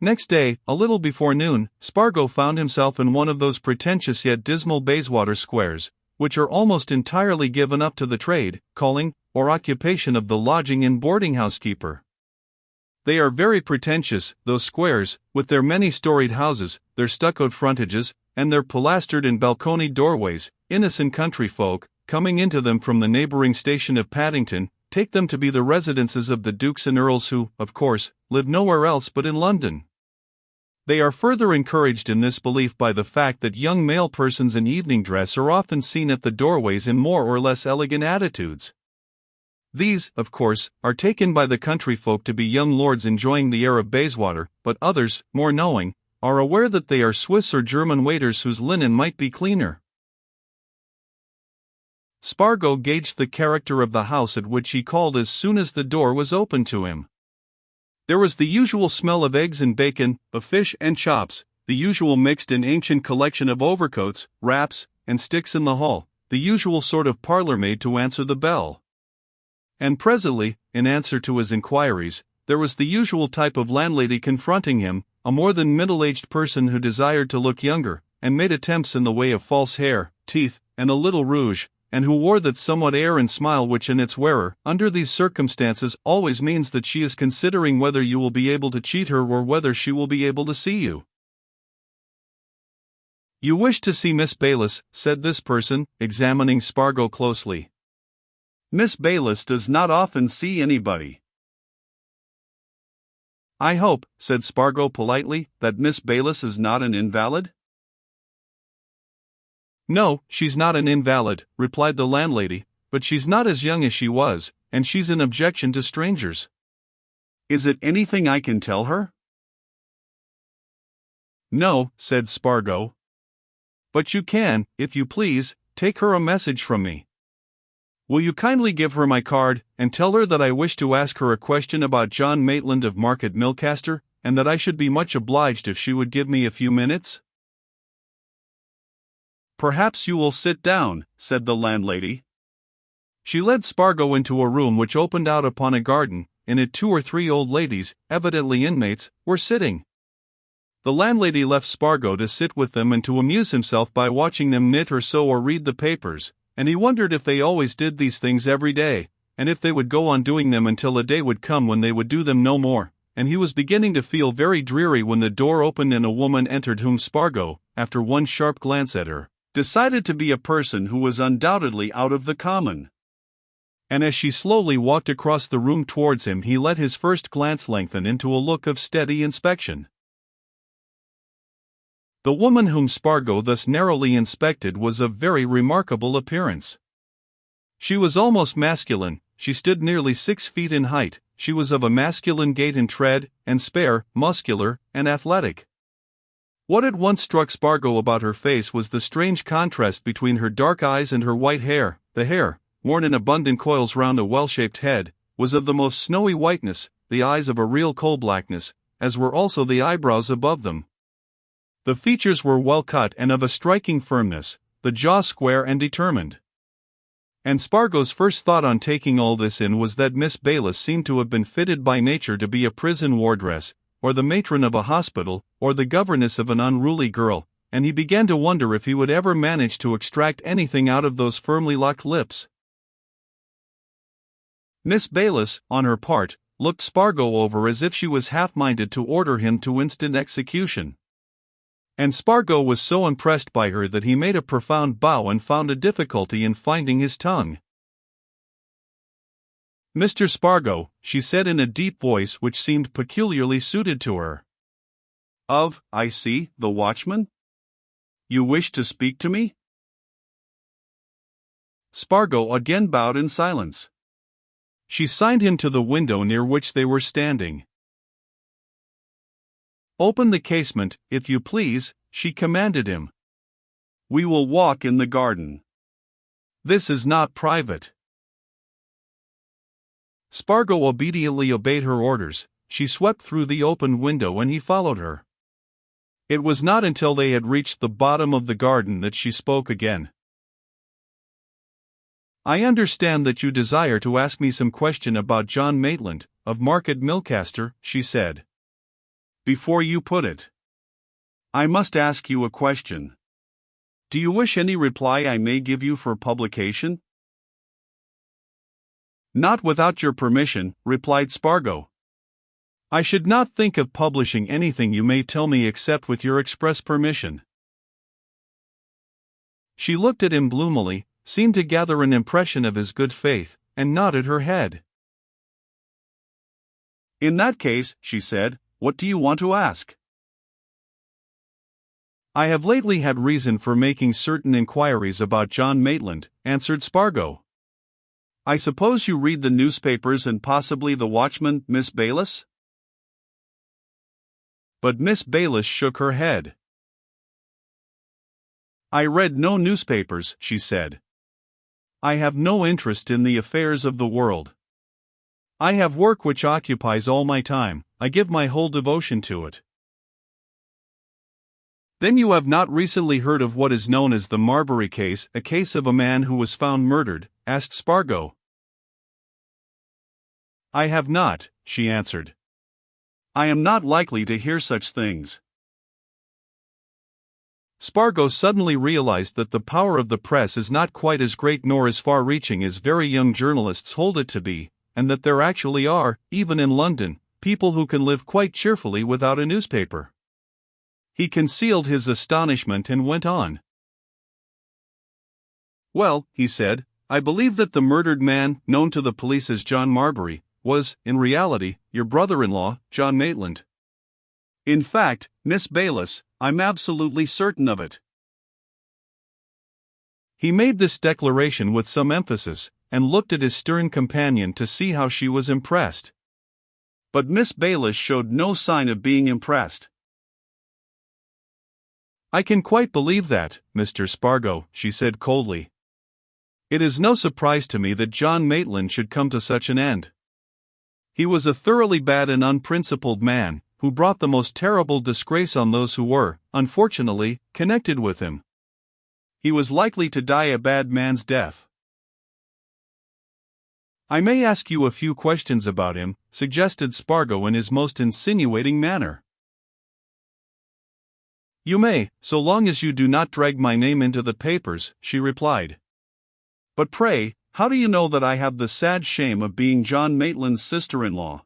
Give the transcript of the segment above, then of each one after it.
Next day, a little before noon, Spargo found himself in one of those pretentious yet dismal Bayswater squares, which are almost entirely given up to the trade, calling, or occupation of the lodging and boarding house keeper. They are very pretentious, those squares, with their many-storied houses, their stuccoed frontages, and their pilastered and balconied doorways. Innocent country folk, coming into them from the neighbouring station of Paddington, take them to be the residences of the dukes and earls who, of course, live nowhere else but in London. They are further encouraged in this belief by the fact that young male persons in evening dress are often seen at the doorways in more or less elegant attitudes. These, of course, are taken by the country folk to be young lords enjoying the air of Bayswater, but others, more knowing, are aware that they are Swiss or German waiters whose linen might be cleaner. Spargo gauged the character of the house at which he called as soon as the door was opened to him. There was the usual smell of eggs and bacon, of fish and chops, the usual mixed and ancient collection of overcoats, wraps, and sticks in the hall, the usual sort of parlour-maid to answer the bell. And presently, in answer to his inquiries, there was the usual type of landlady confronting him, a more than middle-aged person who desired to look younger, and made attempts in the way of false hair, teeth, and a little rouge, and who wore that somewhat air and smile which in its wearer, under these circumstances, always means that she is considering whether you will be able to cheat her or whether she will be able to see you. "You wish to see Miss Bayliss," said this person, examining Spargo closely. "Miss Bayliss does not often see anybody." "I hope," said Spargo politely, "that Miss Bayliss is not an invalid?" "No, she's not an invalid," replied the landlady, "but she's not as young as she was, and she's an objection to strangers." "Is it anything I can tell her?" "No," said Spargo. "But you can, if you please, take her a message from me. Will you kindly give her my card, and tell her that I wish to ask her a question about John Maitland of Market Milcaster, and that I should be much obliged if she would give me a few minutes?" "Perhaps you will sit down," said the landlady. She led Spargo into a room which opened out upon a garden. In it 2 or 3 old ladies, evidently inmates, were sitting. The landlady left Spargo to sit with them and to amuse himself by watching them knit or sew or read the papers, and he wondered if they always did these things every day, and if they would go on doing them until a day would come when they would do them no more, and he was beginning to feel very dreary when the door opened and a woman entered whom Spargo, after one sharp glance at her, decided to be a person who was undoubtedly out of the common. And as she slowly walked across the room towards him, he let his first glance lengthen into a look of steady inspection. The woman whom Spargo thus narrowly inspected was of very remarkable appearance. She was almost masculine, she stood nearly 6 feet in height, she was of a masculine gait and tread, and spare, muscular, and athletic. What at once struck Spargo about her face was the strange contrast between her dark eyes and her white hair. The hair, worn in abundant coils round a well-shaped head, was of the most snowy whiteness, the eyes of a real coal-blackness, as were also the eyebrows above them. The features were well cut and of a striking firmness, the jaw square and determined. And Spargo's first thought on taking all this in was that Miss Bayliss seemed to have been fitted by nature to be a prison wardress, or the matron of a hospital, or the governess of an unruly girl, and he began to wonder if he would ever manage to extract anything out of those firmly locked lips. Miss Bayliss, on her part, looked Spargo over as if she was half-minded to order him to instant execution. And Spargo was so impressed by her that he made a profound bow and found a difficulty in finding his tongue. "Mr. Spargo," she said in a deep voice which seemed peculiarly suited to her. I see, the watchman? You wish to speak to me?" Spargo again bowed in silence. She signed him to the window near which they were standing. "Open the casement, if you please," she commanded him. "We will walk in the garden. This is not private." Spargo obediently obeyed her orders. She swept through the open window and he followed her. It was not until they had reached the bottom of the garden that she spoke again. "I understand that you desire to ask me some question about John Maitland, of Market Milcaster," she said. Before you put it, I must ask you a question. Do you wish any reply I may give you for publication? Not without your permission, replied Spargo. I should not think of publishing anything you may tell me except with your express permission. She looked at him gloomily, seemed to gather an impression of his good faith, and nodded her head. In that case, she said, what do you want to ask? I have lately had reason for making certain inquiries about John Maitland, answered Spargo. I suppose you read the newspapers and possibly the Watchman, Miss Bayliss? But Miss Bayliss shook her head. I read no newspapers, she said. I have no interest in the affairs of the world. I have work which occupies all my time, I give my whole devotion to it. Then you have not recently heard of what is known as the Marbury case, a case of a man who was found murdered, asked Spargo. I have not, she answered. I am not likely to hear such things. Spargo suddenly realized that the power of the press is not quite as great nor as far-reaching as very young journalists hold it to be, and that there actually are, even in London, people who can live quite cheerfully without a newspaper. He concealed his astonishment and went on. Well, he said, I believe that the murdered man, known to the police as John Marbury, was, in reality, your brother-in-law, John Maitland. In fact, Miss Bayliss, I'm absolutely certain of it. He made this declaration with some emphasis, and looked at his stern companion to see how she was impressed. But Miss Bayliss showed no sign of being impressed. I can quite believe that, Mr. Spargo, she said coldly. It is no surprise to me that John Maitland should come to such an end. He was a thoroughly bad and unprincipled man, who brought the most terrible disgrace on those who were, unfortunately, connected with him. He was likely to die a bad man's death. I may ask you a few questions about him, suggested Spargo in his most insinuating manner. You may, so long as you do not drag my name into the papers, she replied. But pray, how do you know that I have the sad shame of being John Maitland's sister-in-law?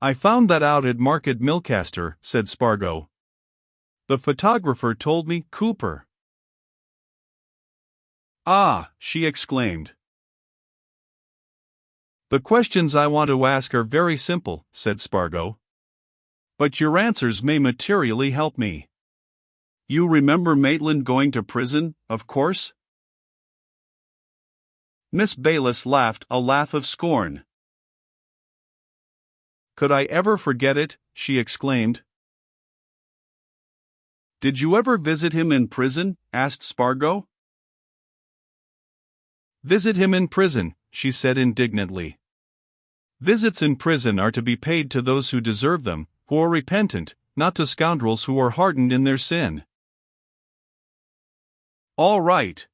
I found that out at Market Milcaster, said Spargo. The photographer told me, Cooper. Ah, she exclaimed. The questions I want to ask are very simple, said Spargo. But your answers may materially help me. You remember Maitland going to prison, of course? Miss Bayliss laughed a laugh of scorn. Could I ever forget it? She exclaimed. Did you ever visit him in prison? Asked Spargo. Visit him in prison, she said indignantly. Visits in prison are to be paid to those who deserve them, who are repentant, not to scoundrels who are hardened in their sin. All right.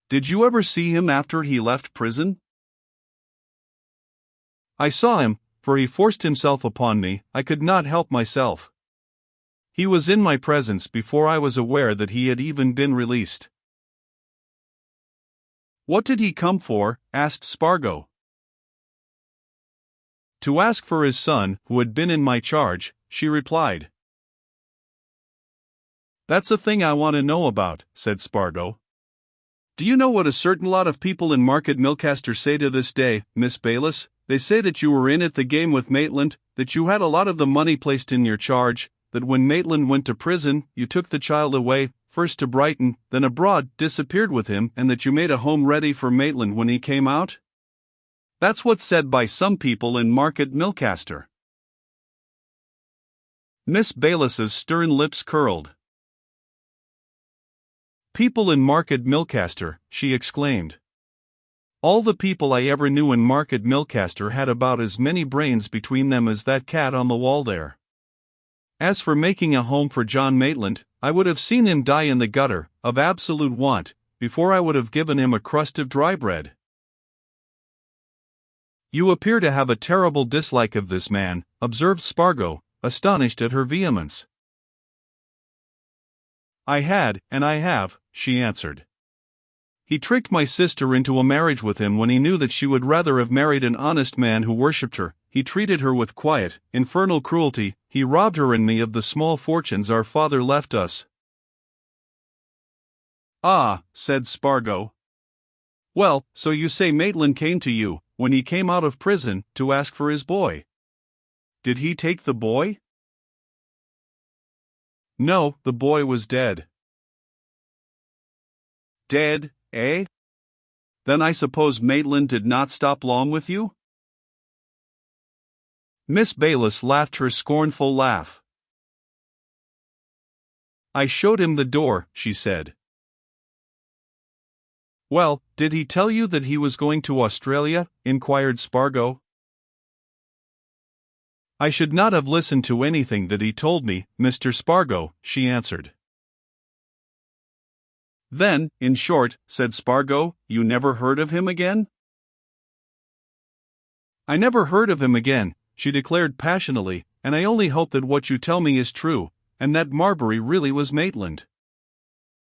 Did you ever see him after he left prison? I saw him, for he forced himself upon me, I could not help myself. He was in my presence before I was aware that he had even been released. What did he come for? Asked Spargo. To ask for his son, who had been in my charge, she replied. That's a thing I want to know about, said Spargo. Do you know what a certain lot of people in Market Milcaster say to this day, Miss Bayliss? They say that you were in at the game with Maitland, that you had a lot of the money placed in your charge, that when Maitland went to prison, you took the child away, first to Brighton, then abroad, disappeared with him, and that you made a home ready for Maitland when he came out? That's what's said by some people in Market Milcaster. Miss Bayliss's stern lips curled. People in Market Milcaster, she exclaimed. All the people I ever knew in Market Milcaster had about as many brains between them as that cat on the wall there. As for making a home for John Maitland, I would have seen him die in the gutter, of absolute want, before I would have given him a crust of dry bread. You appear to have a terrible dislike of this man, observed Spargo, astonished at her vehemence. I had, and I have, she answered. He tricked my sister into a marriage with him when he knew that she would rather have married an honest man who worshipped her. He treated her with quiet, infernal cruelty. He robbed her and me of the small fortunes our father left us. Ah, said Spargo. Well, so you say Maitland came to you, when he came out of prison, to ask for his boy. Did he take the boy? No, the boy was dead. Dead, eh? Then I suppose Maitland did not stop long with you? Miss Bayliss laughed her scornful laugh. I showed him the door, she said. Well, did he tell you that he was going to Australia? Inquired Spargo. I should not have listened to anything that he told me, Mr. Spargo, she answered. Then, in short, said Spargo, you never heard of him again? I never heard of him again, she declared passionately, and I only hope that what you tell me is true, and that Marbury really was Maitland.